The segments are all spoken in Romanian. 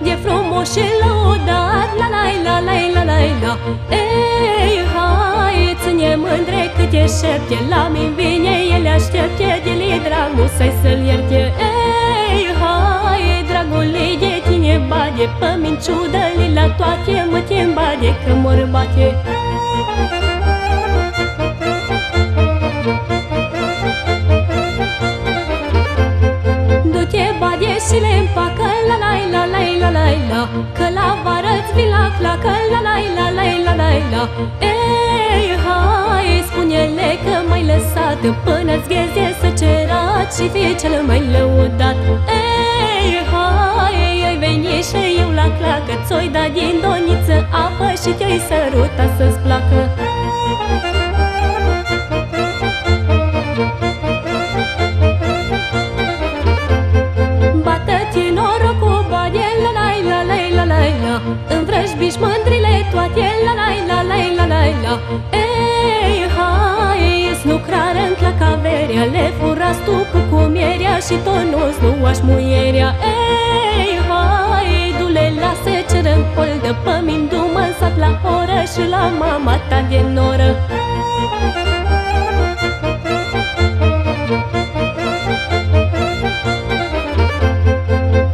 E frumos și lăudat, la la la la la la la. Ei, hai, ține mândre cât e șepte, la mine vine, el aștepte, de-li dragul să-l ierte. Ei, hai, dragule, de tine bade, pe minciudă-li la toate, mă te-mi bade, că mor bate. Du-te bade și le împacă, la la la la la la la, că la vară-ți vin la clacă, la la la la la la la. Ei, hai, spune-le că m-ai lăsat până-ți gheze să cerat și fii cel mai lăudat. Ei, hai, ai venit și eu la clacă, ți-oi dat din doniță apă și te-ai sărutat să-ți placă. Îmi vrăjbiși mândrile toate, la la la la la la la. Ei, hai, ești lucrare în claca verea, le furați tu cu cumierea și tonos nu aș muierea. Ei, hai, du-le lasă ceră-n poldă, pe min du-mă în sat la oră și la mama ta de noră.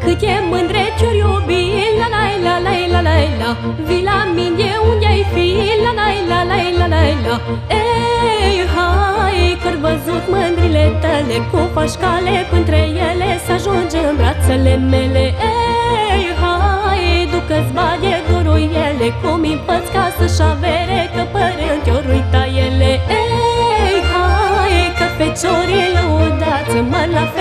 Cât e mândre ți-or iubi, la la la la la la la, vii la mine unde-ai fi, la la la la la la la. Ei, hai, că-r văzut mândrile tale, cum faci cale printre ele să ajungi în brațele mele. Ei, hai, ducă-ți bade dorul ele, cum-i împăți ca să-și avere, că părând ori uita ele. Ei, hai, că feciorii lăudați, mă la fel